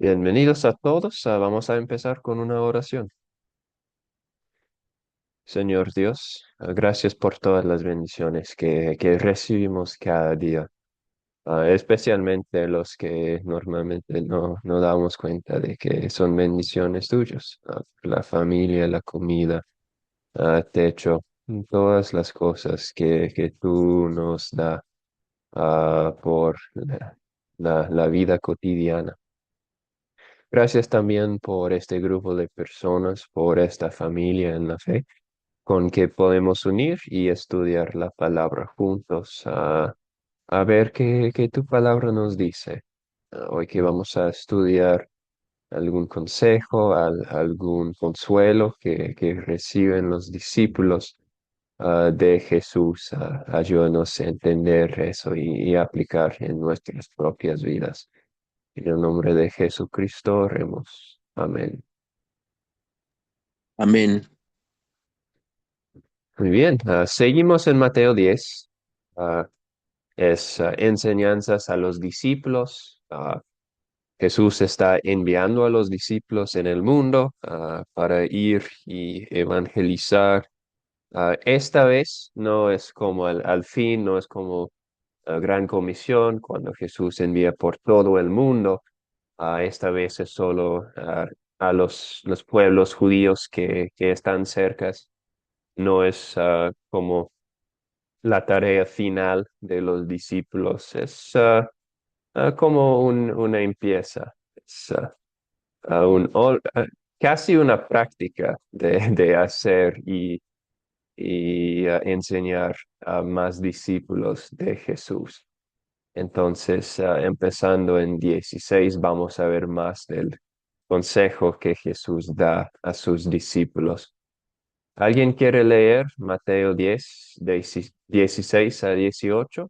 Bienvenidos a todos. Vamos a empezar con una oración. Señor Dios, gracias por todas las bendiciones que recibimos cada día, especialmente los que normalmente no damos cuenta de que son bendiciones tuyas. La familia, la comida, techo, todas las cosas que tú nos da por la vida cotidiana. Gracias también por este grupo de personas, por esta familia en la fe, con que podemos unir y estudiar la palabra juntos, a ver qué tu palabra nos dice. Hoy que vamos a estudiar algún consejo, algún consuelo que reciben los discípulos de Jesús. Ayúdanos a entender eso y aplicar en nuestras propias vidas. En el nombre de Jesucristo oremos. Amén. Amén. Muy bien, seguimos en Mateo 10. Ah, es enseñanzas a los discípulos. Jesús está enviando a los discípulos en el mundo para ir y evangelizar. Esta vez no es como al fin, no es como la gran comisión cuando Jesús envía por todo el mundo. Esta vez es solo a los pueblos judíos que están cercas. No es como la tarea final de los discípulos. Es como una empieza. Es casi una práctica de hacer y enseñar a más discípulos de Jesús. Entonces, empezando en 16, vamos a ver más del consejo que Jesús da a sus discípulos. ¿Alguien quiere leer Mateo 10, de 16 a 18?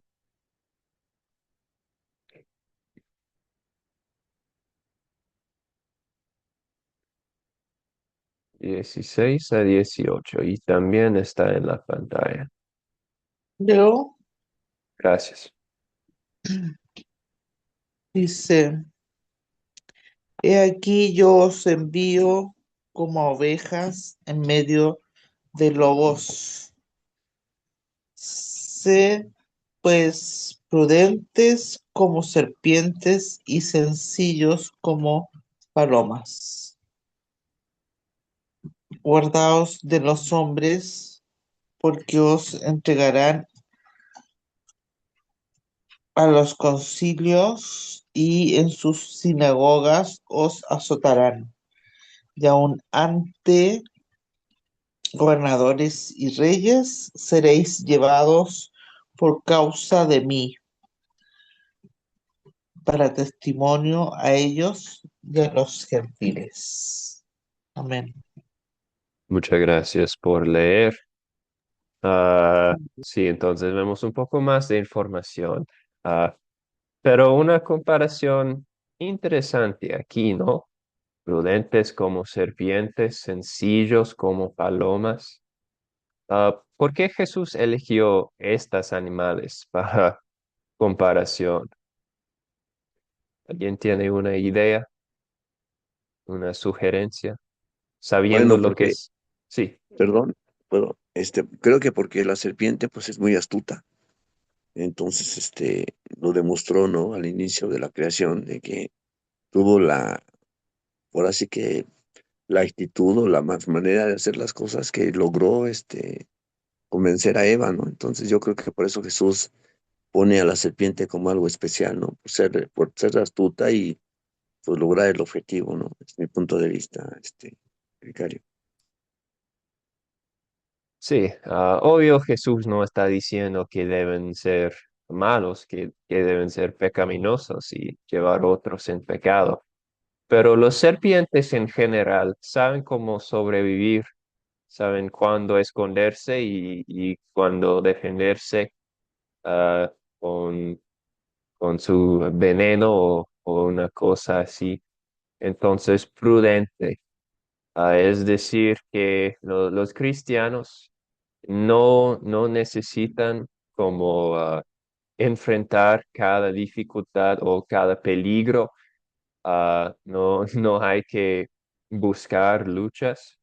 16 a 18 y también está en la pantalla. Leo, Gracias. dice, he aquí yo os envío como ovejas en medio de lobos. Sed pues prudentes como serpientes y sencillos como palomas. Guardaos de los hombres, porque os entregarán a los concilios y en sus sinagogas os azotarán. Y aun ante gobernadores y reyes seréis llevados por causa de mí, para testimonio a ellos de los gentiles. Amén. Muchas gracias por leer. Sí, entonces vemos un poco más de información. Ah, pero una comparación interesante aquí, ¿no? Prudentes como serpientes, sencillos como palomas. ¿Por qué Jesús eligió estas animales para comparación? ¿Alguien tiene una idea, una sugerencia? Sabiendo Bueno, lo que porque, es. Sí, perdón, creo que porque la serpiente pues es muy astuta. Entonces, lo demostró, ¿no? Al inicio de la creación, de que tuvo por así que la actitud o la manera de hacer las cosas que logró, convencer a Eva, ¿no? Entonces yo creo que por eso Jesús pone a la serpiente como algo especial, ¿no? Por ser astuta y pues lograr el objetivo, ¿no? Es mi punto de vista, vicario. sí. Obvio Jesús no está diciendo que deben ser malos, que deben ser pecaminosos y llevar otros en pecado. Pero los serpientes en general saben cómo sobrevivir, saben cuándo esconderse y cuándo defenderse ah, con, con su veneno o una cosa así. Entonces, prudente. Es decir, que los cristianos no necesitan como enfrentar cada dificultad o cada peligro No, no hay que buscar luchas.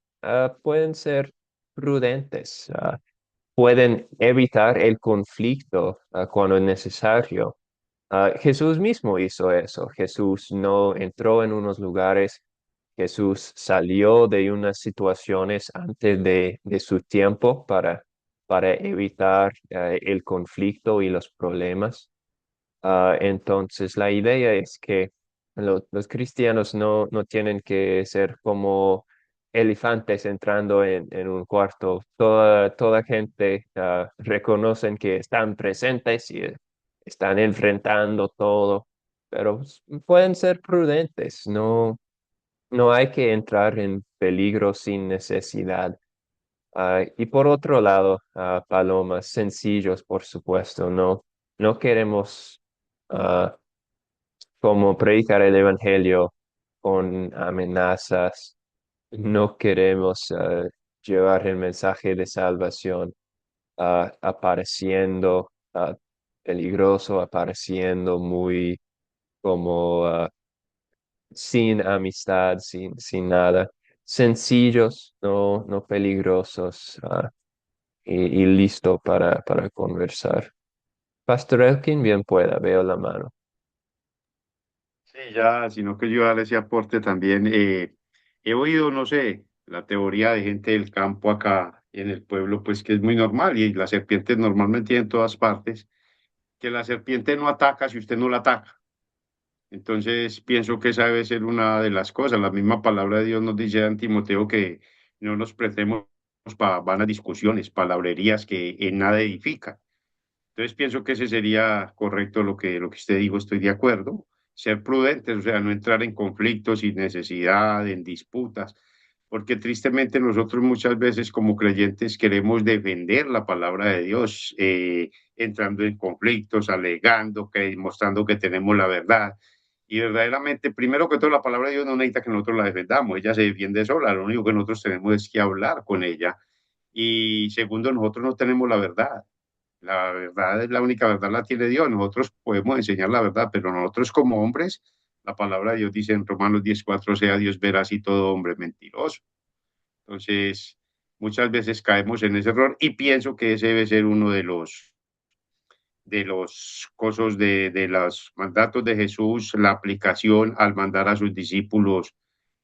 Pueden ser prudentes. Pueden evitar el conflicto cuando es necesario. Jesús mismo hizo eso. Jesús no entró en unos lugares. Jesús salió de unas situaciones antes de su tiempo para evitar el conflicto y los problemas. Entonces, la idea es que los cristianos no tienen que ser como elefantes entrando en un cuarto. Toda gente reconocen que están presentes y están enfrentando todo, pero pueden ser prudentes. No hay que entrar en peligro sin necesidad. Y por otro lado, palomas, sencillos, por supuesto, no queremos ah, como predicar el evangelio con amenazas, no queremos llevar el mensaje de salvación apareciendo peligroso, apareciendo muy como sin amistad, sin nada. Sencillos, no peligrosos, y listo para conversar. Pastor Elkin, bien pueda, veo la mano. Sí, ya, sino que yo darle ese aporte también. He oído, no sé, la teoría de gente del campo acá en el pueblo, pues que es muy normal y la serpiente normalmente en todas partes, que la serpiente no ataca si usted no la ataca. Entonces, pienso que esa debe ser una de las cosas. La misma palabra de Dios nos dice en Timoteo que no nos prestemos para vanas discusiones, palabrerías que en nada edifican. Entonces pienso que ese sería correcto lo que usted dijo, estoy de acuerdo. Ser prudentes, o sea, no entrar en conflictos sin necesidad, en disputas, porque tristemente nosotros muchas veces como creyentes queremos defender la palabra de Dios, entrando en conflictos, alegando, mostrando que tenemos la verdad. Y verdaderamente, primero que todo, la palabra de Dios no necesita que nosotros la defendamos, ella se defiende sola, lo único que nosotros tenemos es que hablar con ella. Y segundo, nosotros no tenemos la verdad. La verdad es la única verdad, la tiene Dios. Nosotros podemos enseñar la verdad, pero nosotros como hombres, la palabra de Dios dice en Romanos 10:4, sea Dios verás y todo hombre mentiroso. Entonces, muchas veces caemos en ese error y pienso que ese debe ser uno de los cosas de los mandatos de Jesús, la aplicación al mandar a sus discípulos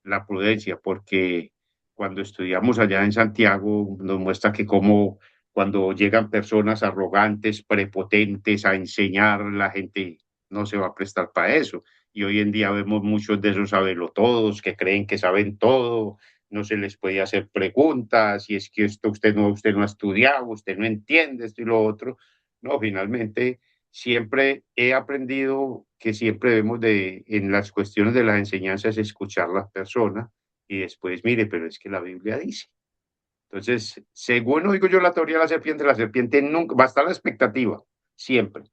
la prudencia, porque cuando estudiamos allá en Santiago nos muestra que como cuando llegan personas arrogantes, prepotentes a enseñar, la gente no se va a prestar para eso. Y hoy en día vemos muchos de esos sabelotodos que creen que saben todo, no se les puede hacer preguntas, y es que esto usted no ha estudiado, usted no entiende esto y lo otro. No, finalmente siempre he aprendido que siempre debemos de, en las cuestiones de las enseñanzas, escuchar a la persona y después, mire, pero es que la Biblia dice. Entonces, según oigo yo la teoría de la serpiente nunca va a estar a la expectativa, siempre,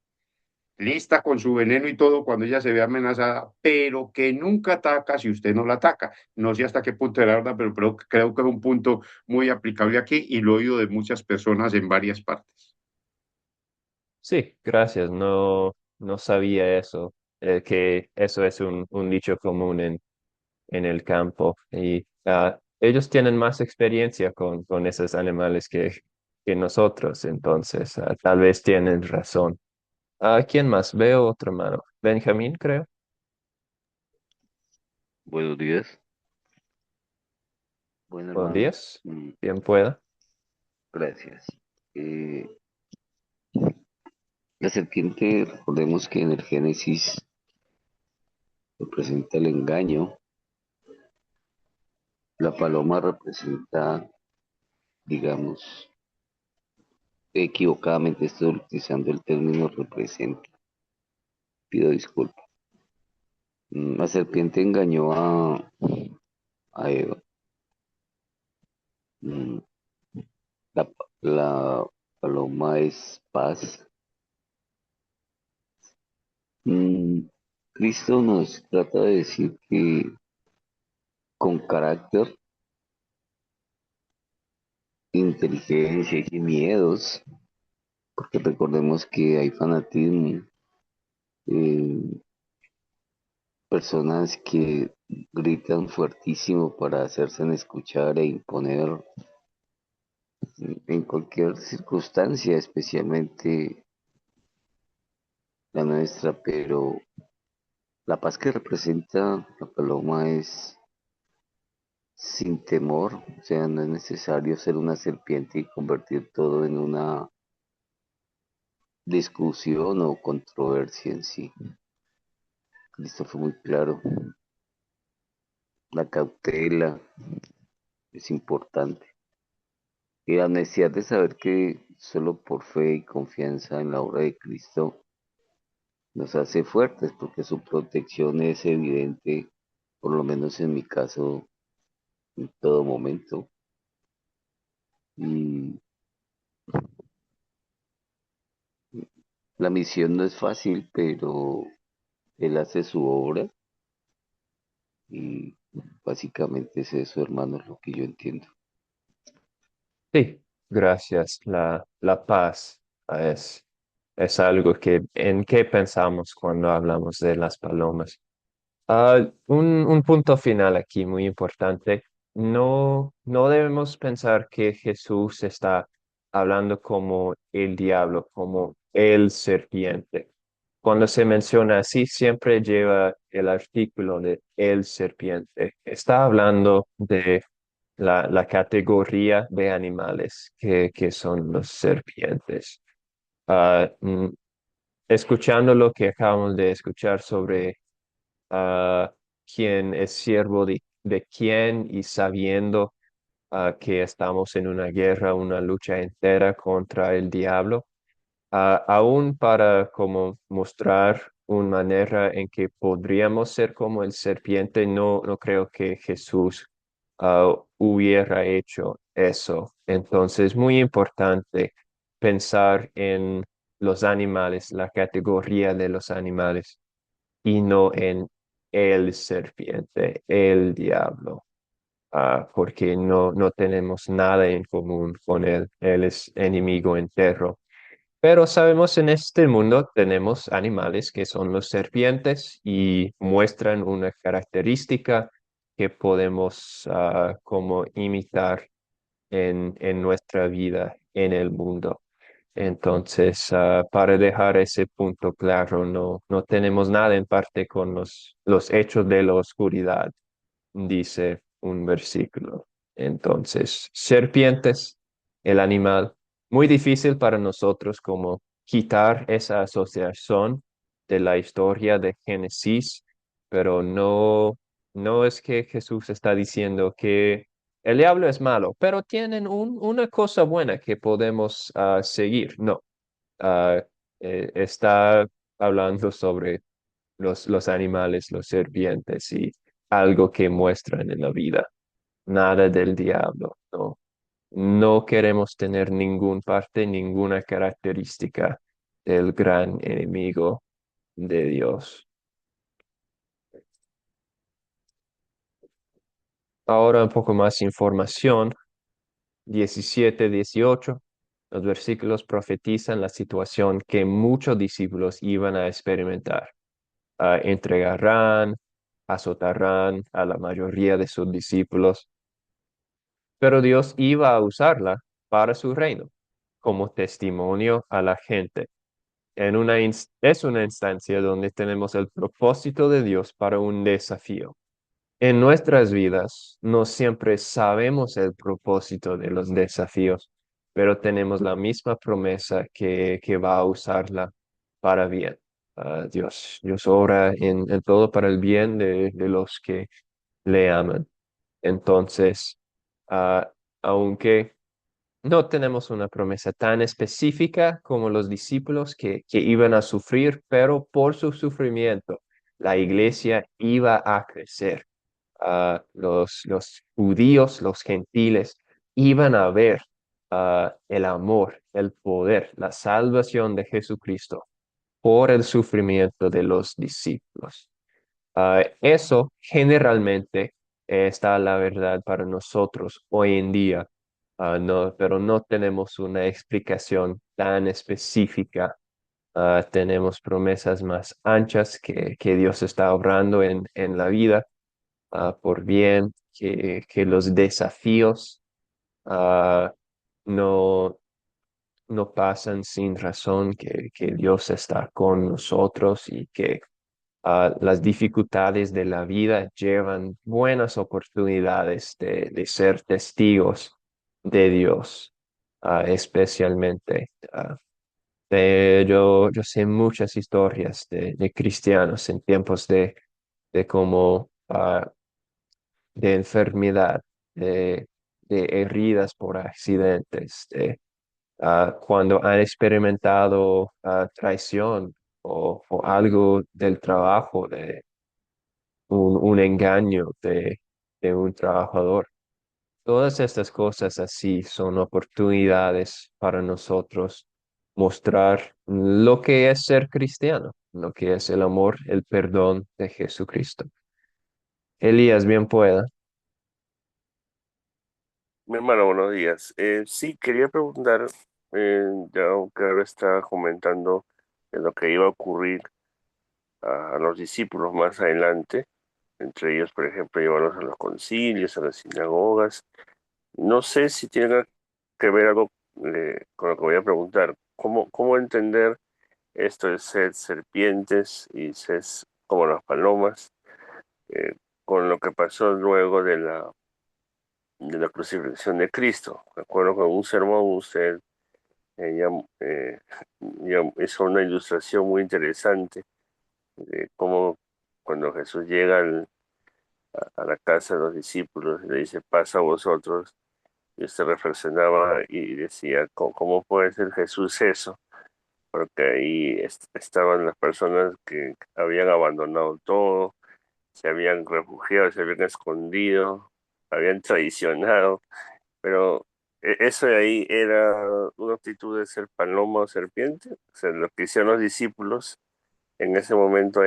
lista con su veneno y todo cuando ella se ve amenazada, pero que nunca ataca si usted no la ataca. No sé hasta qué punto era verdad, pero creo que es un punto muy aplicable aquí y lo he oído de muchas personas en varias partes. Sí, gracias. No sabía eso, que eso es un dicho común en el campo. Y ellos tienen más experiencia con esos animales que nosotros, entonces tal vez tienen razón. ¿Quién más? Veo otra mano. Benjamín, creo. Buenos días. Bueno, Buenos hermano, días. Bien pueda. gracias. Eh, la serpiente, recordemos que en el Génesis representa el engaño, la paloma representa, digamos, equivocadamente estoy utilizando el término representa, pido disculpas. La serpiente engañó a Eva. Mm, la paloma es paz. Mm, Cristo nos trata de decir que con carácter, inteligencia y sin miedos, porque recordemos que hay fanatismo, eh, personas que gritan fuertísimo para hacerse escuchar e imponer en cualquier circunstancia, especialmente la nuestra, pero la paz que representa la paloma es sin temor, o sea, no es necesario ser una serpiente y convertir todo en una discusión o controversia en sí. Cristo fue muy claro, la cautela es importante y la necesidad de saber que solo por fe y confianza en la obra de Cristo nos hace fuertes porque su protección es evidente, por lo menos en mi caso, en todo momento. Y la misión no es fácil, pero Él hace su obra y básicamente es eso, hermano, es lo que yo entiendo. Sí, gracias. La paz es algo que en qué pensamos cuando hablamos de las palomas. Un punto final aquí muy importante. No debemos pensar que Jesús está hablando como el diablo, como el serpiente. Cuando se menciona así, siempre lleva el artículo de el serpiente. Está hablando de la categoría de animales que son los serpientes. Ah, escuchando lo que acabamos de escuchar sobre quién es siervo de quién y sabiendo que estamos en una guerra, una lucha entera contra el diablo, aún para como mostrar una manera en que podríamos ser como el serpiente, no creo que Jesús hubiera hecho eso. Entonces, muy importante pensar en los animales, la categoría de los animales y no en el serpiente, el diablo, porque no tenemos nada en común con él. Él es enemigo entero. Pero sabemos en este mundo tenemos animales que son los serpientes y muestran una característica que podemos como imitar en nuestra vida en el mundo. Entonces, para dejar ese punto claro, no tenemos nada en parte con los hechos de la oscuridad, dice un versículo. Entonces, serpientes, el animal, muy difícil para nosotros como quitar esa asociación de la historia de Génesis, pero no es que Jesús está diciendo que el diablo es malo, pero tienen una cosa buena que podemos seguir. No, ah, está hablando sobre los animales, los serpientes y algo que muestran en la vida. Nada del diablo, no. No queremos tener ninguna parte, ninguna característica del gran enemigo de Dios. Ahora un poco más información. 17, 18. Los versículos profetizan la situación que muchos discípulos iban a experimentar. Entregarán, azotarán a la mayoría de sus discípulos, pero Dios iba a usarla para su reino, como testimonio a la gente. Es una instancia donde tenemos el propósito de Dios para un desafío. En nuestras vidas no siempre sabemos el propósito de los desafíos, pero tenemos la misma promesa que va a usarla para bien. Dios obra en todo para el bien de los que le aman. Entonces, ah, aunque no tenemos una promesa tan específica como los discípulos que iban a sufrir, pero por su sufrimiento la iglesia iba a crecer. Los judíos, los gentiles, iban a ver el amor, el poder, la salvación de Jesucristo por el sufrimiento de los discípulos. Eso generalmente está la verdad para nosotros hoy en día, no, pero no tenemos una explicación tan específica Tenemos promesas más anchas que Dios está obrando en la vida por bien, que los desafíos ah, no, no pasan sin razón, que Dios está con nosotros y que las dificultades de la vida llevan buenas oportunidades de ser testigos de Dios, especialmente. Yo sé muchas historias de cristianos en tiempos de cómo de enfermedad, de heridas por accidentes, cuando han experimentado traición o algo del trabajo, de un engaño de un trabajador. Todas estas cosas así son oportunidades para nosotros mostrar lo que es ser cristiano, lo que es el amor, el perdón de Jesucristo. Elías, bien pueda. Mi hermano, buenos días. Sí, quería preguntar, ya que ahora está comentando de lo que iba a ocurrir a los discípulos más adelante, entre ellos, por ejemplo, llevarlos a los concilios, a las sinagogas. No sé si tiene que ver algo con lo que voy a preguntar. ¿Cómo entender esto de ser serpientes y ser como las palomas, eh, con lo que pasó luego de la crucifixión de Cristo? Me acuerdo que en un sermón usted ella, eh, ya hizo una ilustración muy interesante de cómo cuando Jesús llega a la casa de los discípulos y le dice, pasa a vosotros, y usted reflexionaba y decía, ¿cómo puede ser Jesús eso? Porque ahí estaban las personas que habían abandonado todo, se habían refugiado, se habían escondido, habían traicionado. Pero eso de ahí era una actitud de ser paloma o serpiente. O sea, lo que hicieron los discípulos en ese momento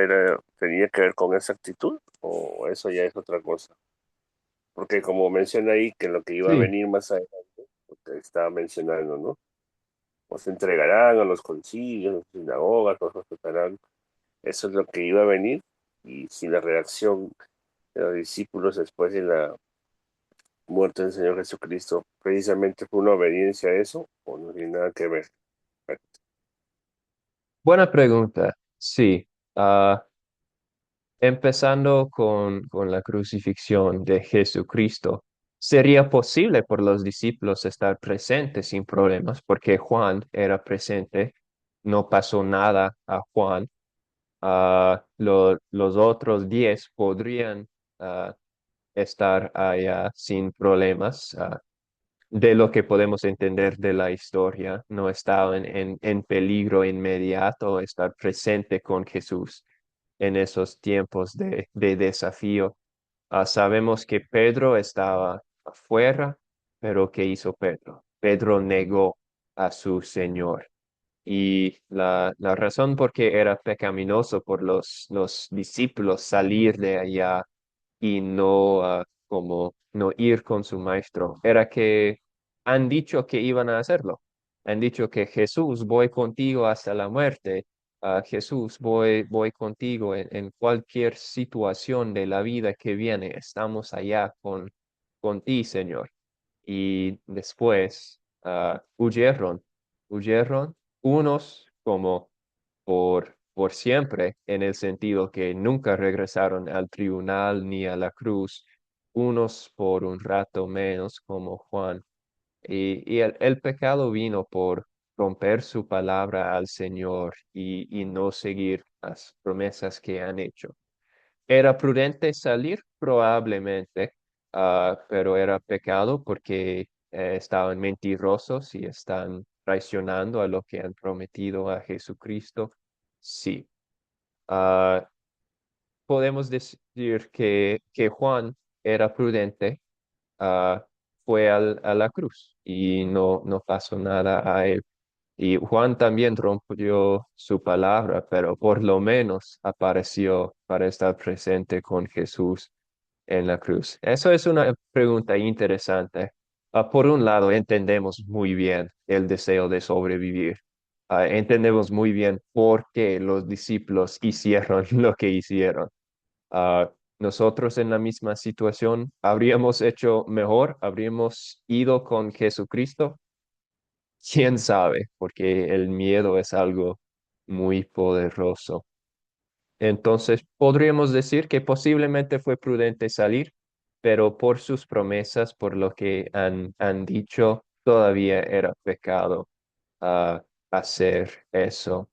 tenía que ver con esa actitud, o eso ya es otra cosa. Porque como menciona ahí que lo que iba a Sí, venir más adelante, lo que estaba mencionando, ¿no? O se entregarán a los concilios, a las sinagogas, o se azotarán. Eso es lo que iba a venir. Y si la reacción de los discípulos después de la muerte del Señor Jesucristo precisamente fue una obediencia a eso, o no tiene nada que ver. buena pregunta. Sí. Empezando con la crucifixión de Jesucristo, sería posible por los discípulos estar presentes sin problemas, porque Juan era presente, no pasó nada a Juan. Los otros 10 podrían ah, estar allá sin problemas. De lo que podemos entender de la historia, no estaban en peligro inmediato estar presente con Jesús en esos tiempos de desafío. Sabemos que Pedro estaba afuera, pero ¿qué hizo Pedro? Pedro negó a su Señor. Y la razón por qué era pecaminoso por los discípulos salir de allá y no como no ir con su maestro era que han dicho que iban a hacerlo. Han dicho que Jesús, voy contigo hasta la muerte. Jesús, voy contigo en cualquier situación de la vida que viene. Estamos allá con ti, Señor. Y después huyeron unos como por siempre, en el sentido que nunca regresaron al tribunal ni a la cruz, unos por un rato menos, como Juan. Y el pecado vino por romper su palabra al Señor y no seguir las promesas que han hecho. ¿Era prudente salir? Probablemente, pero era pecado porque estaban mentirosos y están traicionando a lo que han prometido a Jesucristo. Sí. Ah, Podemos decir que Juan era prudente, ah, fue a la cruz y no pasó nada a él. Y Juan también rompió su palabra, pero por lo menos apareció para estar presente con Jesús en la cruz. Eso es una pregunta interesante. Por un lado, entendemos muy bien el deseo de sobrevivir, entendemos muy bien por qué los discípulos hicieron lo que hicieron. Ah, nosotros en la misma situación, ¿habríamos hecho mejor? ¿Habríamos ido con Jesucristo? ¿Quién sabe? Porque el miedo es algo muy poderoso. Entonces, podríamos decir que posiblemente fue prudente salir, pero por sus promesas, por lo que han dicho, todavía era pecado hacer eso.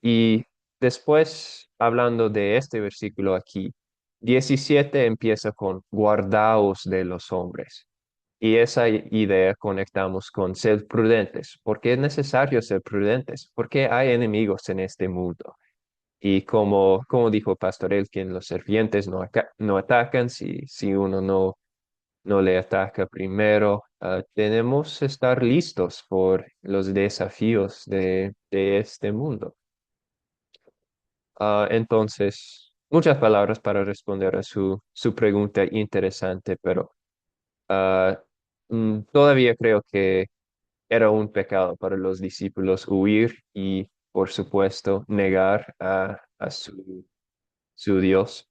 Y después, hablando de este versículo aquí, 17 empieza con guardaos de los hombres. Y esa idea conectamos con ser prudentes. ¿Por qué es necesario ser prudentes? Porque hay enemigos en este mundo. Y como dijo Pastor Elkin, los serpientes no atacan si uno no le ataca primero. Tenemos que estar listos por los desafíos de este mundo. Entonces, muchas palabras para responder a su pregunta interesante, pero ah, todavía creo que era un pecado para los discípulos huir y, por supuesto, negar a su Dios.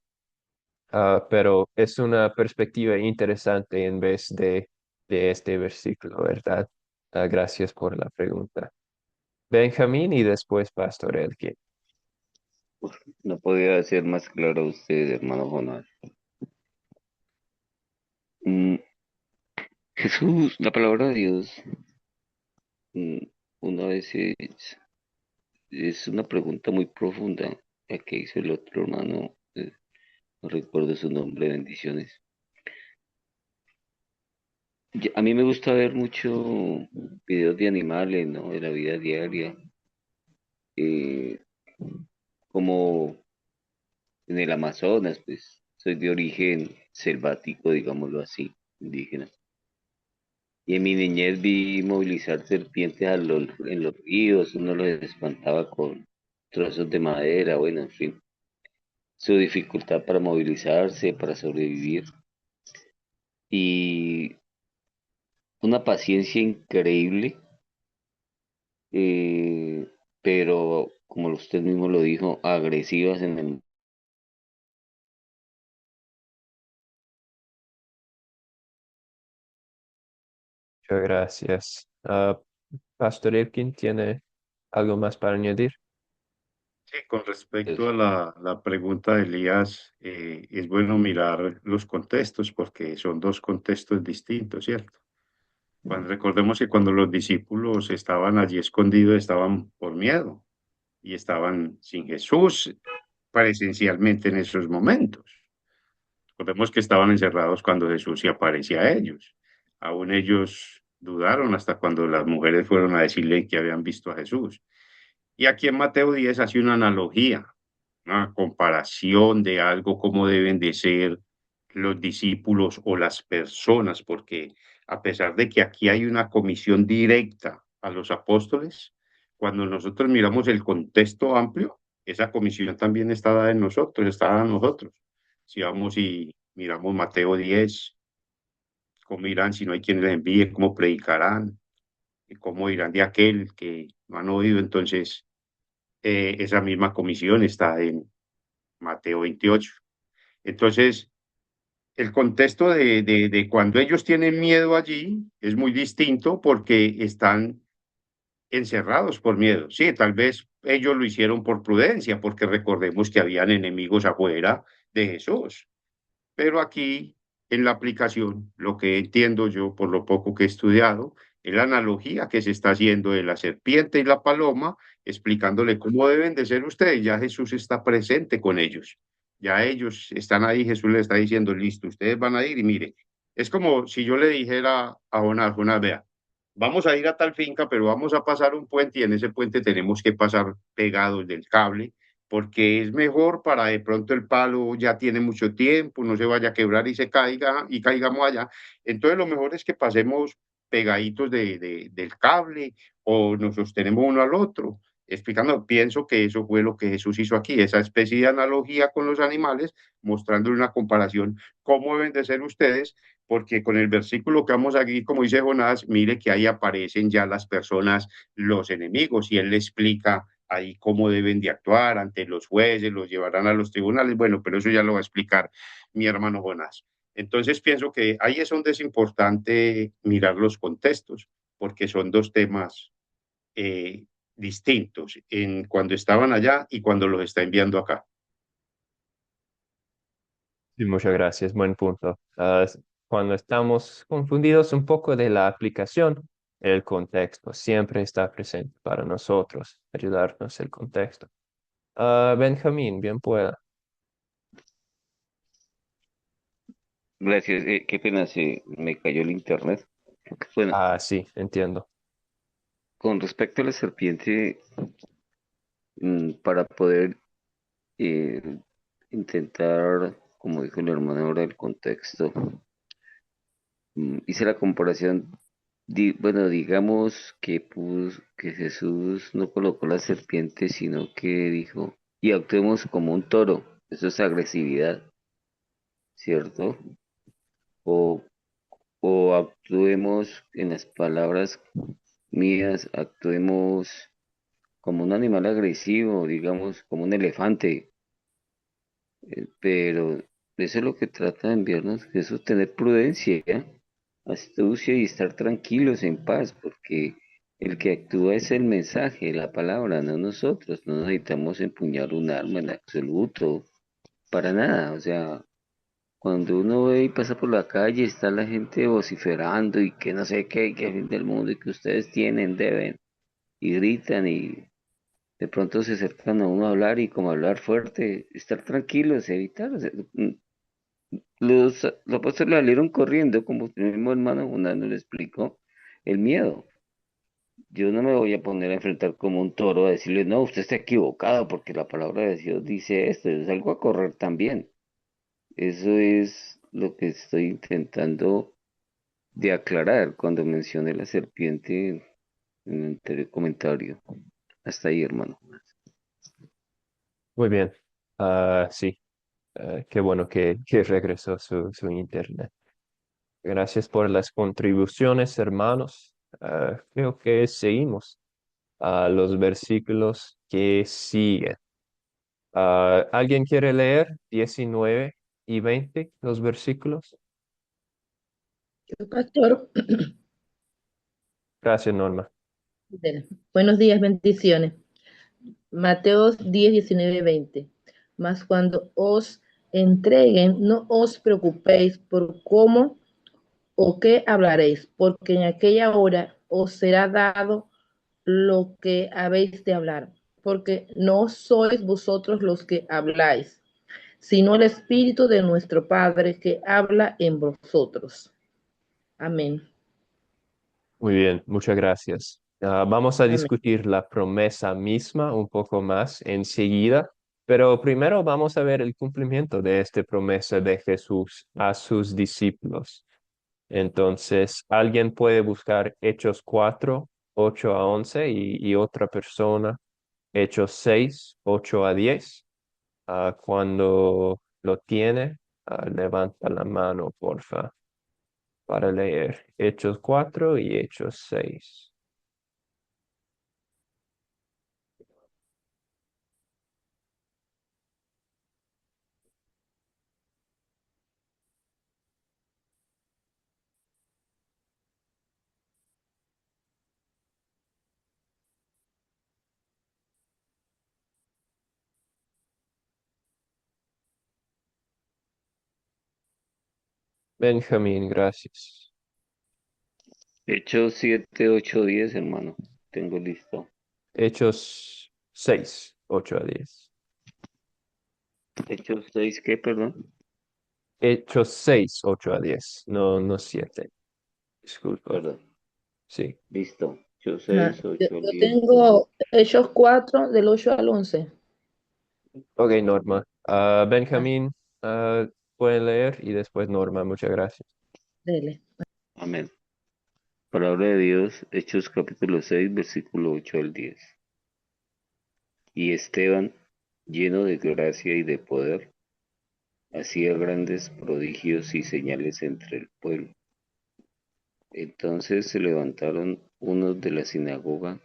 Pero es una perspectiva interesante en vez de este versículo, ¿verdad? Gracias por la pregunta. Benjamín y después Pastor Elkin. No podía ser más claro usted, hermano Jonás. Mm, Jesús, la palabra de Dios, mm, una vez es una pregunta muy profunda, la que hizo el otro hermano, no recuerdo su nombre, bendiciones. A mí me gusta ver mucho videos de animales, ¿no? De la vida diaria, eh, como en el Amazonas, pues soy de origen selvático, digámoslo así, indígena. Y en mi niñez vi movilizar serpientes en los ríos, uno los espantaba con trozos de madera, bueno, en fin, su dificultad para movilizarse, para sobrevivir y una paciencia increíble, eh, pero como usted mismo lo dijo, agresivas en el... Muchas gracias. Pastor Elkin, ¿tiene algo más para añadir? Sí, con respecto a la pregunta de Elías, es bueno mirar los contextos porque son dos contextos distintos, ¿cierto? Recordemos que cuando los discípulos estaban allí escondidos, estaban por miedo y estaban sin Jesús presencialmente en esos momentos. Recordemos que estaban encerrados cuando Jesús se aparecía a ellos. Aún ellos dudaron hasta cuando las mujeres fueron a decirle que habían visto a Jesús. Y aquí en Mateo 10 hace una analogía, una comparación de algo como deben de ser los discípulos o las personas, porque a pesar de que aquí hay una comisión directa a los apóstoles, cuando nosotros miramos el contexto amplio, esa comisión también está dada en nosotros, está dada en nosotros. Si vamos y miramos Mateo 10, cómo irán si no hay quien les envíe, cómo predicarán, y cómo irán de aquel que no han oído, entonces esa misma comisión está en Mateo 28. Entonces, el contexto de cuando ellos tienen miedo allí es muy distinto porque están encerrados por miedo. Sí, tal vez ellos lo hicieron por prudencia, porque recordemos que habían enemigos afuera de Jesús. Pero aquí, en la aplicación, lo que entiendo yo, por lo poco que he estudiado, es la analogía que se está haciendo de la serpiente y la paloma, explicándole cómo deben de ser ustedes. Ya Jesús está presente con ellos. Ya ellos están ahí, Jesús les está diciendo, listo, ustedes van a ir y mire, es como si yo le dijera a Jonás, vea, vamos a ir a tal finca, pero vamos a pasar un puente y en ese puente tenemos que pasar pegados del cable porque es mejor para de pronto el palo ya tiene mucho tiempo, no se vaya a quebrar y se caiga y caigamos allá. Entonces lo mejor es que pasemos pegaditos del cable o nos sostenemos uno al otro. Explicando, pienso que eso fue lo que Jesús hizo aquí, esa especie de analogía con los animales, mostrándole una comparación, cómo deben de ser ustedes, porque con el versículo que vamos aquí, como dice Jonás, mire que ahí aparecen ya las personas, los enemigos, y él le explica ahí cómo deben de actuar ante los jueces, los llevarán a los tribunales, bueno, pero eso ya lo va a explicar mi hermano Jonás. Entonces pienso que ahí es donde es importante mirar los contextos, porque son dos temas distintos en cuando estaban allá y cuando los está enviando acá. Sí, muchas gracias, buen punto. Cuando estamos confundidos un poco de la aplicación, el contexto siempre está presente para nosotros, ayudarnos el contexto. Benjamín, bien pueda. Gracias. Qué pena, se me cayó el internet. Bueno, Sí, entiendo. con respecto a la serpiente, para poder eh, intentar, como dijo el hermano ahora, el contexto, hice la comparación, bueno, digamos que, que Jesús no colocó la serpiente, sino que dijo, y actuemos como un toro. Eso es agresividad, ¿cierto? O, o actuemos en las palabras mías, actuemos como un animal agresivo, digamos, como un elefante. Pero eso es lo que trata de enviarnos Jesús, tener prudencia, astucia y estar tranquilos en paz, porque el que actúa es el mensaje, la palabra, no nosotros. No necesitamos empuñar un arma en absoluto, para nada. O sea, cuando uno ve y pasa por la calle, está la gente vociferando y que no sé qué, que fin del mundo y que ustedes tienen, deben, y gritan y de pronto se acercan a uno a hablar y como hablar fuerte, estar tranquilos, evitar. O sea, los apóstoles salieron corriendo, como el mismo hermano Jonás nos lo explicó, el miedo. Yo no me voy a poner a enfrentar como un toro a decirle, no, usted está equivocado porque la palabra de Dios dice esto. Yo salgo a correr también. Eso es lo que estoy intentando de aclarar cuando mencioné la serpiente en el anterior comentario. Hasta ahí, hermano. Muy bien. Sí, qué bueno que regresó su internet. Gracias por las contribuciones, hermanos. Creo que seguimos a los versículos que siguen. ¿Alguien quiere leer 19 y 20 los versículos? Pastor, Gracias, Norma. buenos días, bendiciones. Mateos 10, 19, 20. Mas cuando os entreguen, no os preocupéis por cómo o qué hablaréis, porque en aquella hora os será dado lo que habéis de hablar, porque no sois vosotros los que habláis, sino el Espíritu de nuestro Padre que habla en vosotros. Amén. Muy bien, muchas gracias. Vamos a Amén. discutir la promesa misma un poco más enseguida, pero primero vamos a ver el cumplimiento de esta promesa de Jesús a sus discípulos. Entonces, alguien puede buscar Hechos 4 8 a 11 y otra persona, Hechos 6 8 a 10. Cuando lo tiene, levanta la mano, porfa, para leer Hechos 4 y Hechos 6. Benjamín, gracias. Hechos 7, 8, 10, hermano. Tengo listo. Hechos 6 8 a 10. Hechos 6, ¿qué, perdón? Hechos 6 8 a 10. No, no 7. Disculpa. Perdón. Sí. Listo. Hechos Ajá. 6, Yo, 8 al yo 10. tengo Hechos 4 del 8 al 11. Ok, Norma. Ah, Benjamín, pueden leer y después Norma. Muchas gracias. dele. Amén. Palabra de Dios, Hechos capítulo 6, versículo 8 al 10. Y Esteban, lleno de gracia y de poder, hacía grandes prodigios y señales entre el pueblo. Entonces se levantaron unos de la sinagoga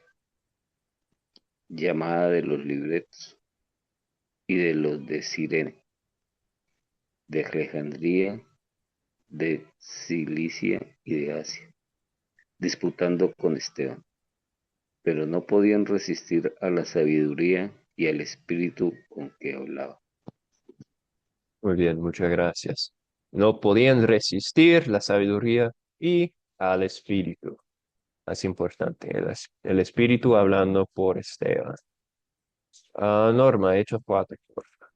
llamada de los libretos y de los de Cirene, de Alejandría, de Cilicia y de Asia, disputando con Esteban, pero no podían resistir a la sabiduría y al espíritu con que hablaba. Muy bien, muchas gracias. No podían resistir la sabiduría y al espíritu. Es importante, el espíritu hablando por Esteban. Norma, Hechos 4, por favor.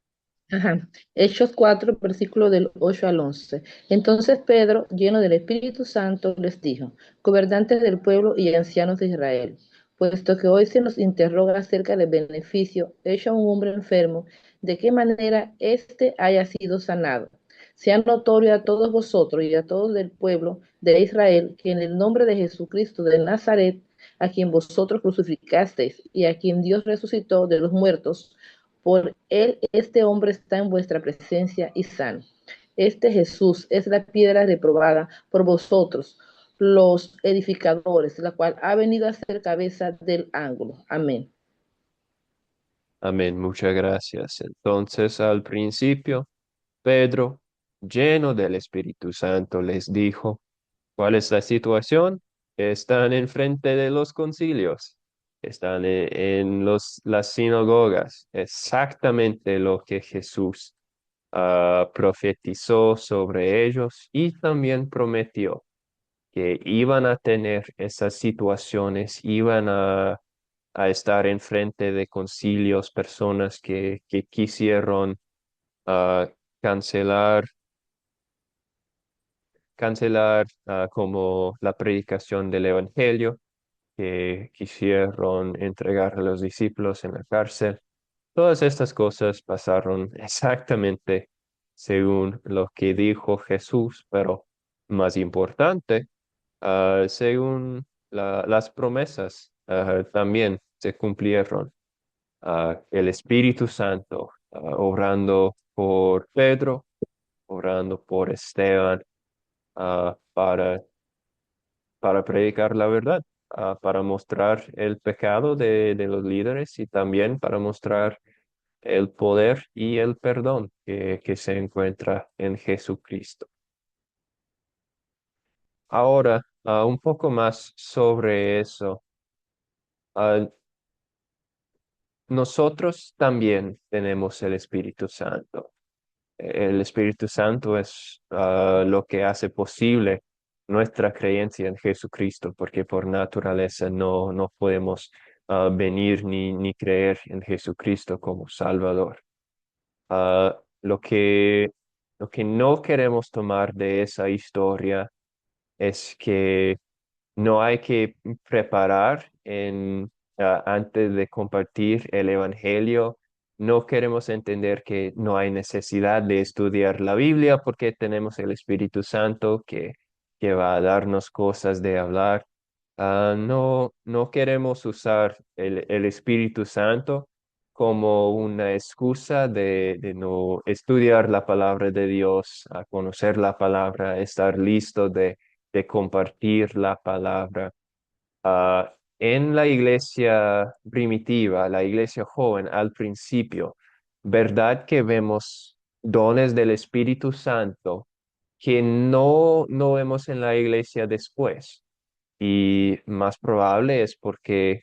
Ajá. Hechos 4, versículo del 8 al 11. Entonces Pedro, lleno del Espíritu Santo, les dijo, gobernantes del pueblo y ancianos de Israel, puesto que hoy se nos interroga acerca del beneficio hecho a un hombre enfermo, de qué manera éste haya sido sanado. Sea notorio a todos vosotros y a todos del pueblo de Israel que en el nombre de Jesucristo de Nazaret, a quien vosotros crucificasteis y a quien Dios resucitó de los muertos, por él este hombre está en vuestra presencia y sano. Este Jesús es la piedra reprobada por vosotros, los edificadores, la cual ha venido a ser cabeza del ángulo. Amén. Amén, muchas gracias. Entonces, al principio, Pedro, lleno del Espíritu Santo, les dijo, ¿cuál es la situación? Están enfrente de los concilios, están en las sinagogas, exactamente lo que Jesús profetizó sobre ellos y también prometió que iban a tener esas situaciones, iban a estar enfrente de concilios, personas que quisieron ah, cancelar como la predicación del Evangelio, que quisieron entregar a los discípulos en la cárcel. Todas estas cosas pasaron exactamente según lo que dijo Jesús, pero más importante, según las promesas, también se cumplieron. El Espíritu Santo, orando por Pedro, orando por Esteban, ah, para, para predicar la verdad, para mostrar el pecado de los líderes y también para mostrar el poder y el perdón que se encuentra en Jesucristo. Ahora, un poco más sobre eso. Ah, Nosotros también tenemos el Espíritu Santo. El Espíritu Santo es lo que hace posible nuestra creencia en Jesucristo, porque por naturaleza no podemos venir ni creer en Jesucristo como Salvador. Ah, lo que no queremos tomar de esa historia es que no hay que preparar antes de compartir el Evangelio. No queremos entender que no hay necesidad de estudiar la Biblia porque tenemos el Espíritu Santo que va a darnos cosas de hablar. No queremos usar el Espíritu Santo como una excusa de no estudiar la palabra de Dios, a conocer la palabra, estar listo de compartir la palabra. En la iglesia primitiva, la iglesia joven, al principio, ¿verdad que vemos dones del Espíritu Santo que no vemos en la iglesia después? Y más probable es porque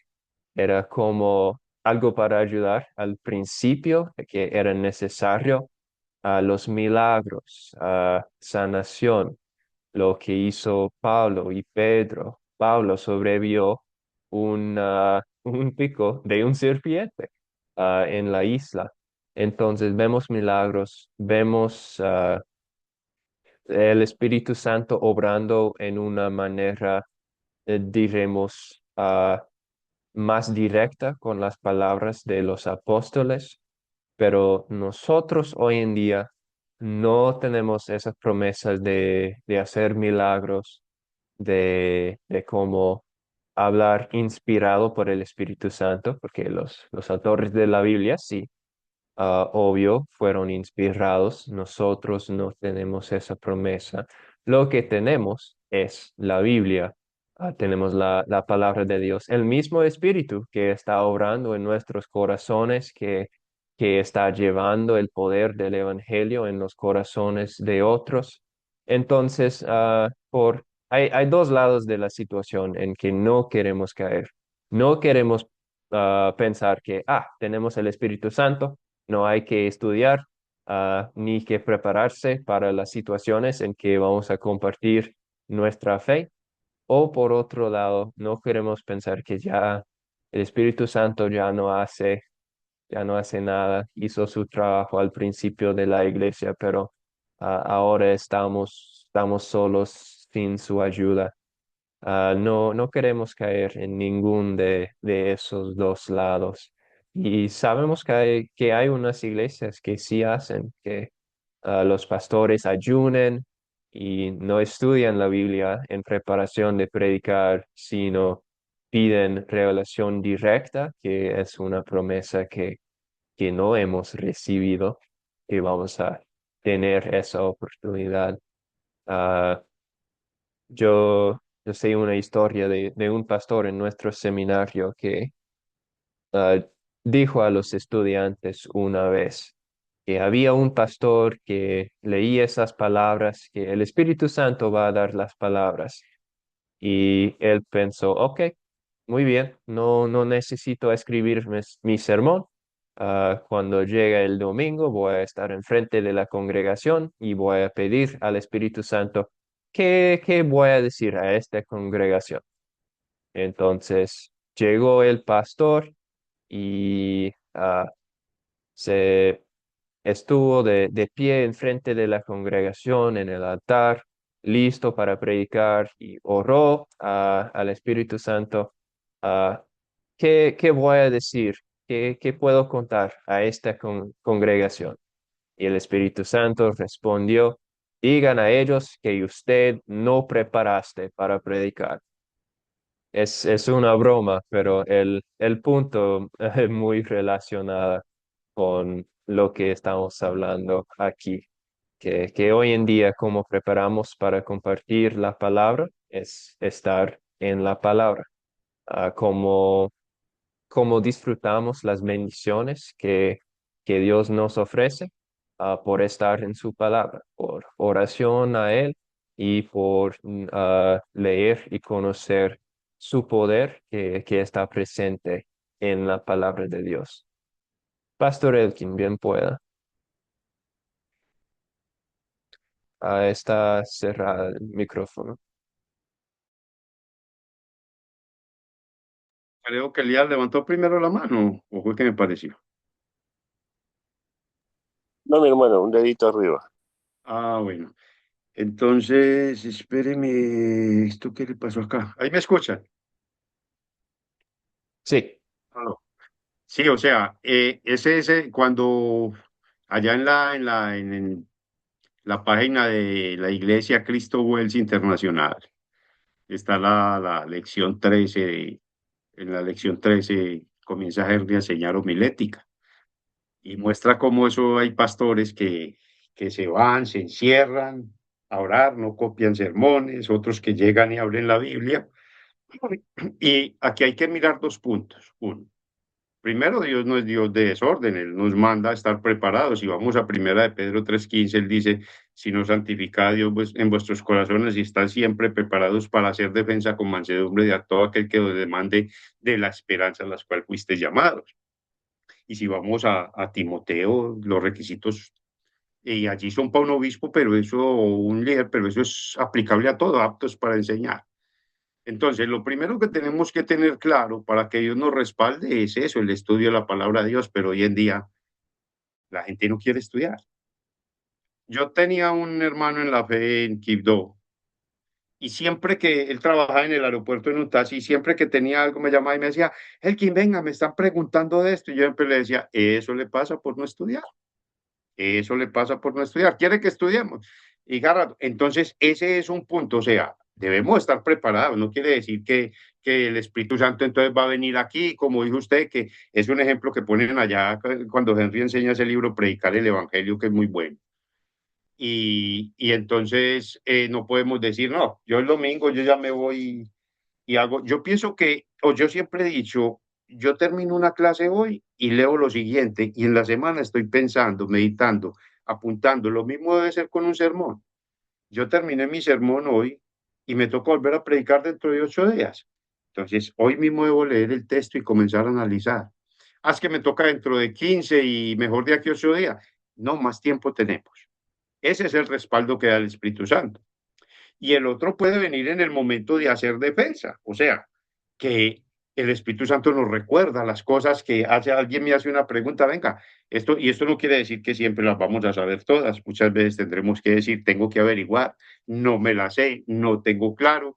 era como algo para ayudar al principio, que era necesario, a los milagros, a sanación, lo que hizo Pablo y Pedro. Pablo sobrevivió un pico de un serpiente en la isla. Entonces vemos milagros, vemos el Espíritu Santo obrando en una manera, diremos, más directa con las palabras de los apóstoles, pero nosotros hoy en día no tenemos esas promesas de hacer milagros, de cómo hablar inspirado por el Espíritu Santo, porque los autores de la Biblia sí, obvio, fueron inspirados. Nosotros no tenemos esa promesa. Lo que tenemos es la Biblia. Tenemos la palabra de Dios, el mismo Espíritu que está obrando en nuestros corazones, que está llevando el poder del Evangelio en los corazones de otros. Entonces, hay dos lados de la situación en que no queremos caer. No queremos pensar que, tenemos el Espíritu Santo, no hay que estudiar, ni que prepararse para las situaciones en que vamos a compartir nuestra fe. O por otro lado, no queremos pensar que ya el Espíritu Santo ya no hace nada, hizo su trabajo al principio de la iglesia, pero ahora estamos solos sin su ayuda. No queremos caer en ningún de esos dos lados. Y sabemos que hay unas iglesias que sí hacen que los pastores ayunen y no estudian la Biblia en preparación de predicar, sino piden revelación directa, que es una promesa que no hemos recibido, y vamos a tener esa oportunidad. Ah, yo sé una historia de un pastor en nuestro seminario que ah, dijo a los estudiantes una vez que había un pastor que leía esas palabras, que el Espíritu Santo va a dar las palabras. Y él pensó, ok, muy bien, no necesito escribir mi sermón. Cuando llegue el domingo voy a estar enfrente de la congregación y voy a pedir al Espíritu Santo, ¿qué voy a decir a esta congregación? Entonces llegó el pastor y se estuvo de pie enfrente de la congregación en el altar, listo para predicar y oró al Espíritu Santo. ah, ¿Qué voy a decir? ¿Qué puedo contar a esta congregación? Y el Espíritu Santo respondió, digan a ellos que usted no preparaste para predicar. Es una broma, pero el punto es muy relacionado con lo que estamos hablando aquí, que hoy en día cómo preparamos para compartir la palabra es estar en la palabra. Cómo disfrutamos las bendiciones que Dios nos ofrece, por estar en su palabra, por oración a Él y por leer y conocer su poder que está presente en la palabra de Dios. Pastor Elkin, bien pueda. Está cerrado el micrófono. Creo que Elías levantó primero la mano, o fue que me pareció. No, mi hermano, un dedito arriba. Ah, bueno. Entonces, espéreme, ¿esto qué le pasó acá? Ahí me escuchan. Sí, Aló. Sí, o sea, ese, cuando allá en la página de la Iglesia Cristo Wells Internacional está la lección 13, en la lección 13 comienza a enseñar homilética y muestra cómo eso hay pastores que se van, se encierran a orar, no copian sermones, otros que llegan y abren la Biblia. Y aquí hay que mirar dos puntos. Uno, primero, Dios no es Dios de desorden, Él nos manda a estar preparados. Si vamos a primera de Pedro 3:15, Él dice, si no santificad a Dios en vuestros corazones y están siempre preparados para hacer defensa con mansedumbre de a todo aquel que os demande de la esperanza a la cual fuiste llamados. Y si vamos a Timoteo, los requisitos, y allí son para un obispo, pero eso, o un líder, pero eso es aplicable a todo, aptos para enseñar. Entonces, lo primero que tenemos que tener claro para que Dios nos respalde es eso, el estudio de la palabra de Dios, pero hoy en día la gente no quiere estudiar. Yo tenía un hermano en la fe en Quibdó y siempre que él trabajaba en el aeropuerto en un taxi, siempre que tenía algo me llamaba y me decía, Elkin, venga, me están preguntando de esto. Y yo siempre le decía, eso le pasa por no estudiar. Eso le pasa por no estudiar. ¿Quiere que estudiemos? Y Garrett, entonces ese es un punto, o sea, debemos estar preparados. No quiere decir que el Espíritu Santo entonces va a venir aquí, como dijo usted, que es un ejemplo que ponen allá cuando Henry enseña ese libro, Predicar el Evangelio, que es muy bueno. Y entonces no podemos decir, no, yo el domingo yo ya me voy y hago, yo pienso que, o yo siempre he dicho, yo termino una clase hoy y leo lo siguiente, y en la semana estoy pensando, meditando, apuntando. Lo mismo debe ser con un sermón. Yo terminé mi sermón hoy y me toca volver a predicar dentro de 8 días. Entonces, hoy mismo debo leer el texto y comenzar a analizar. Haz que me toca dentro de 15 y mejor de aquí a 8 días. No, más tiempo tenemos. Ese es el respaldo que da el Espíritu Santo. Y el otro puede venir en el momento de hacer defensa, o sea, que el Espíritu Santo nos recuerda las cosas que hace alguien me hace una pregunta, venga, esto no quiere decir que siempre las vamos a saber todas, muchas veces tendremos que decir, tengo que averiguar, no me la sé, no tengo claro.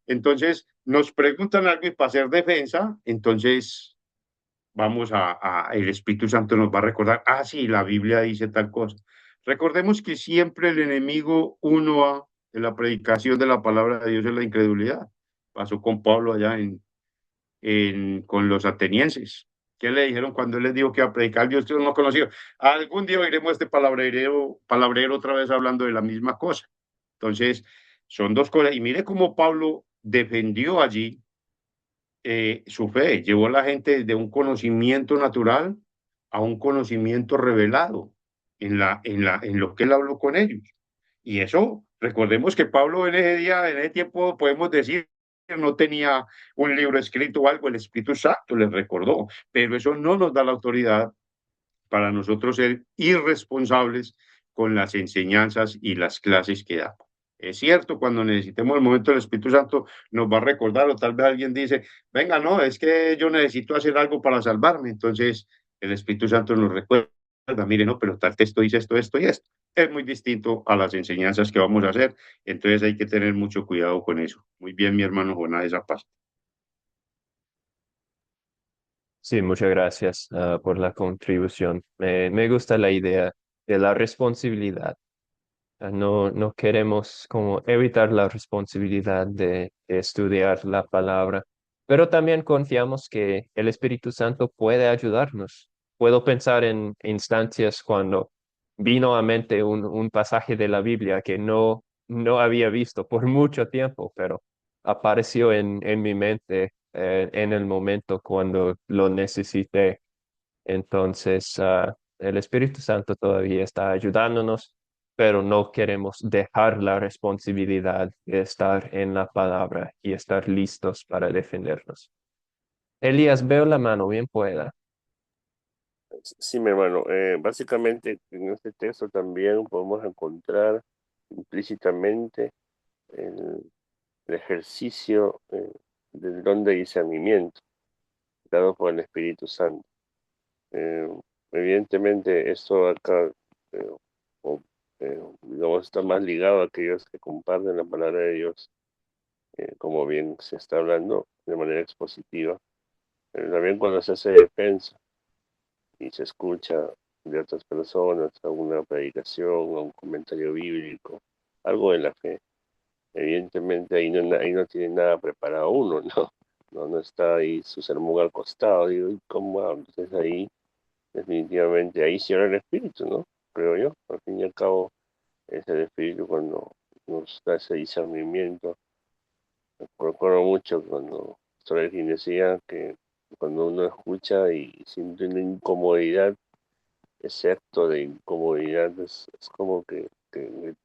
Entonces, nos preguntan algo y para hacer defensa, entonces el Espíritu Santo nos va a recordar, ah, sí, la Biblia dice tal cosa. Recordemos que siempre el enemigo uno a en la predicación de la palabra de Dios es la incredulidad. Pasó con Pablo allá con los atenienses. ¿Qué le dijeron cuando él les dijo que a predicar Dios no conocido? Algún día oiremos este palabrero otra vez hablando de la misma cosa. Entonces, son dos cosas. Y mire cómo Pablo defendió allí su fe, llevó a la gente de un conocimiento natural a un conocimiento revelado en lo que él habló con ellos. Y eso, recordemos que Pablo en ese día, en ese tiempo, podemos decir, no tenía un libro escrito o algo, el Espíritu Santo les recordó, pero eso no nos da la autoridad para nosotros ser irresponsables con las enseñanzas y las clases que damos. Es cierto, cuando necesitemos el momento del Espíritu Santo nos va a recordar, o tal vez alguien dice, venga, no, es que yo necesito hacer algo para salvarme. Entonces el Espíritu Santo nos recuerda, mire, no, pero tal texto dice esto, esto y esto. Es muy distinto a las enseñanzas que vamos a hacer. Entonces hay que tener mucho cuidado con eso. Muy bien, mi hermano Jonás, esa paz. Sí, muchas gracias por la contribución. Me gusta la idea de la responsabilidad. No, no queremos como evitar la responsabilidad de estudiar la palabra, pero también confiamos que el Espíritu Santo puede ayudarnos. Puedo pensar en instancias cuando vino a mente un pasaje de la Biblia que no había visto por mucho tiempo, pero apareció en mi mente en el momento cuando lo necesité. Entonces, el Espíritu Santo todavía está ayudándonos, pero no queremos dejar la responsabilidad de estar en la palabra y estar listos para defendernos. Elías, veo la mano, bien pueda. Sí, mi hermano, básicamente en este texto también podemos encontrar implícitamente el, el ejercicio del don de discernimiento dado por el Espíritu Santo. Eh, Evidentemente, esto acá, eh, o, digamos, está más ligado a aquellos que comparten la palabra de Dios, como bien se está hablando de manera expositiva, pero también cuando se hace defensa y se escucha de otras personas, alguna predicación, un comentario bíblico, algo de la fe. Evidentemente ahí no tiene nada preparado uno, ¿no? No está ahí su sermón al costado, digo, ¿y cómo hablo? Entonces ahí, definitivamente, ahí sí era el espíritu, ¿no? Creo yo. Al fin y al cabo, es el espíritu cuando nos da ese discernimiento. Recuerdo mucho cuando Solerkin decía que cuando uno escucha y siente una incomodidad, excepto de incomodidad, es como que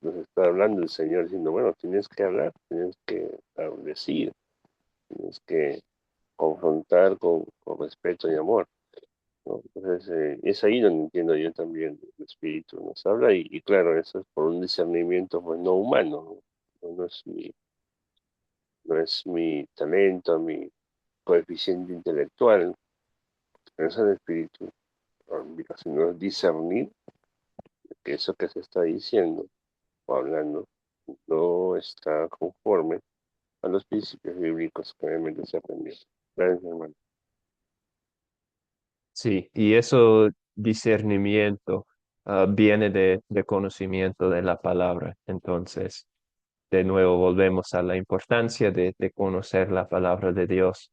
nos está hablando el Señor diciendo, bueno, tienes que hablar, tienes que decir, tienes que confrontar con respeto y amor, ¿no? Entonces, es ahí donde entiendo yo también el Espíritu nos habla y claro, eso es por un discernimiento pues no humano, ¿no? No es mi talento, mi coeficiente intelectual, es el Espíritu, sino es discernir que eso que se está diciendo o hablando no está conforme a los principios bíblicos que obviamente se aprendió. Gracias, hermano. Sí, y eso discernimiento viene de conocimiento de la palabra. Entonces, de nuevo volvemos a la importancia de conocer la palabra de Dios.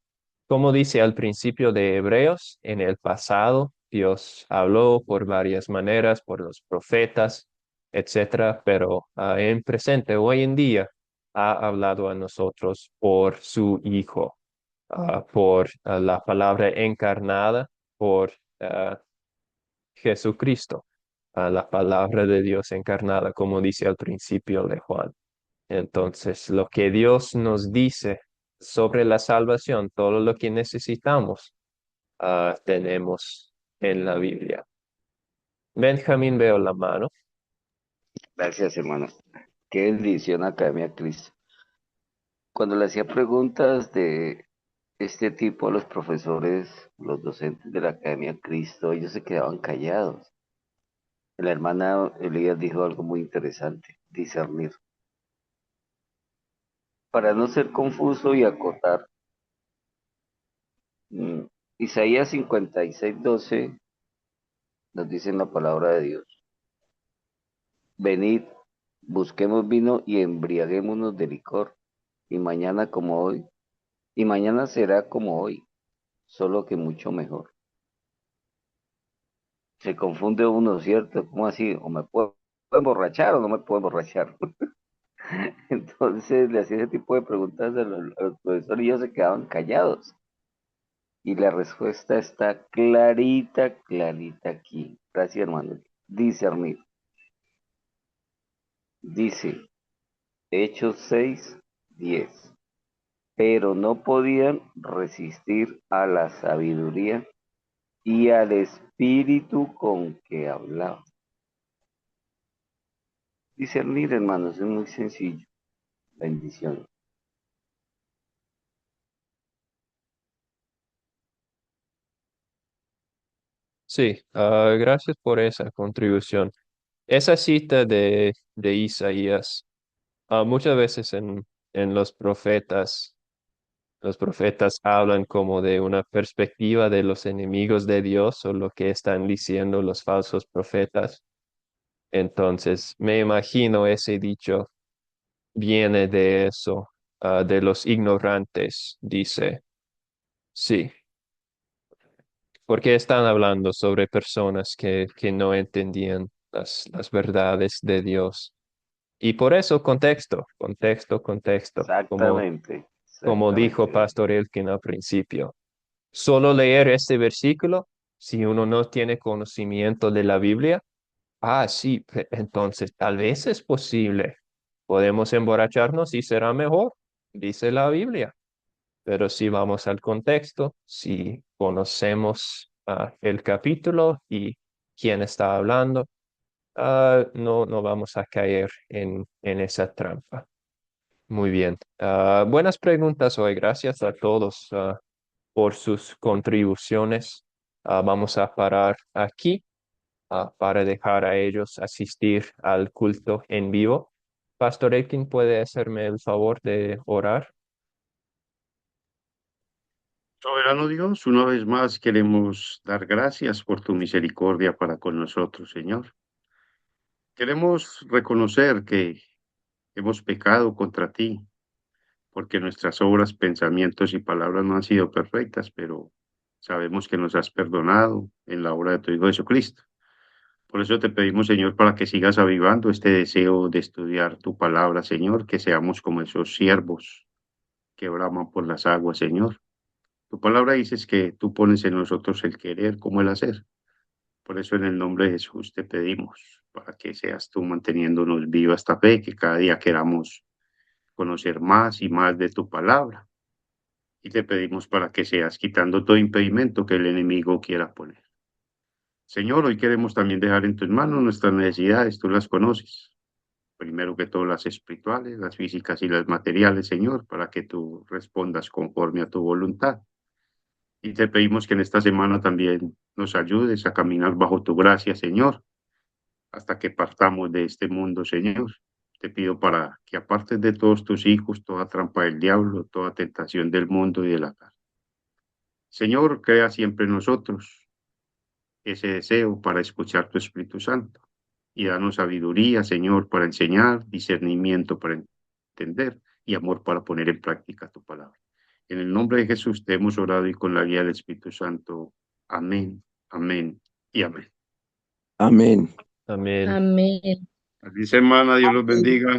Como dice al principio de Hebreos, en el pasado Dios habló por varias maneras, por los profetas, etcétera, pero en presente, hoy en día, ha hablado a nosotros por su Hijo, por la palabra encarnada, por ah, Jesucristo, la palabra de Dios encarnada, como dice al principio de Juan. Entonces, lo que Dios nos dice sobre la salvación, todo lo que necesitamos, tenemos en la Biblia. Benjamín, veo la mano. Gracias, hermano. Qué bendición, Academia Cristo. Cuando le hacía preguntas de este tipo a los profesores, los docentes de la Academia Cristo, ellos se quedaban callados. La hermana Elías dijo algo muy interesante, discernir. Para no ser confuso y acotar, mm, Isaías 56:12 nos dice en la palabra de Dios, venid, busquemos vino y embriaguémonos de licor, y mañana como hoy, y mañana será como hoy, solo que mucho mejor. Se confunde uno, ¿cierto? ¿Cómo así? ¿O me puedo emborrachar o no me puedo emborrachar? Entonces le hacía ese tipo de preguntas a los profesores y ellos se quedaban callados. Y la respuesta está clarita, clarita aquí. Gracias, hermano. Discernir. Dice Hechos 6:10. Pero no podían resistir a la sabiduría y al espíritu con que hablaba. Discernir, hermanos, es muy sencillo. Bendiciones. Sí, gracias por esa contribución. Esa cita de Isaías, muchas veces en los profetas hablan como de una perspectiva de los enemigos de Dios o lo que están diciendo los falsos profetas. Entonces, me imagino ese dicho viene de eso, de los ignorantes, dice. Sí, porque están hablando sobre personas que no entendían las verdades de Dios. Y por eso contexto, contexto, contexto, Exactamente, como dijo exactamente. Pastor Elkin al principio. Solo leer este versículo, si uno no tiene conocimiento de la Biblia, sí, entonces tal vez es posible. Podemos emborracharnos y será mejor, dice la Biblia. Pero si vamos al contexto, si conocemos el capítulo y quién está hablando, no vamos a caer en esa trampa. Muy bien. Buenas preguntas hoy. Gracias a todos por sus contribuciones. Vamos a parar aquí para dejar a ellos asistir al culto en vivo. Pastor Elkin, ¿puede hacerme el favor de orar? Soberano Dios, una vez más queremos dar gracias por tu misericordia para con nosotros, Señor. Queremos reconocer que hemos pecado contra ti, porque nuestras obras, pensamientos y palabras no han sido perfectas, pero sabemos que nos has perdonado en la obra de tu Hijo Jesucristo. Por eso te pedimos, Señor, para que sigas avivando este deseo de estudiar tu palabra, Señor, que seamos como esos siervos que braman por las aguas, Señor. Tu palabra dices que tú pones en nosotros el querer como el hacer. Por eso en el nombre de Jesús te pedimos, para que seas tú manteniéndonos viva esta fe, que cada día queramos conocer más y más de tu palabra. Y te pedimos para que seas quitando todo impedimento que el enemigo quiera poner. Señor, hoy queremos también dejar en tus manos nuestras necesidades, tú las conoces. Primero que todo las espirituales, las físicas y las materiales, Señor, para que tú respondas conforme a tu voluntad. Y te pedimos que en esta semana también nos ayudes a caminar bajo tu gracia, Señor, hasta que partamos de este mundo, Señor. Te pido para que apartes de todos tus hijos toda trampa del diablo, toda tentación del mundo y de la carne. Señor, crea siempre en nosotros ese deseo para escuchar tu Espíritu Santo y danos sabiduría, Señor, para enseñar, discernimiento para entender. entender y amor para poner en práctica tu palabra. En el nombre de Jesús te hemos orado y con la guía del Espíritu Santo. Amén, amén y amén. Amén. Amén. Amén. Así semana, Dios los bendiga.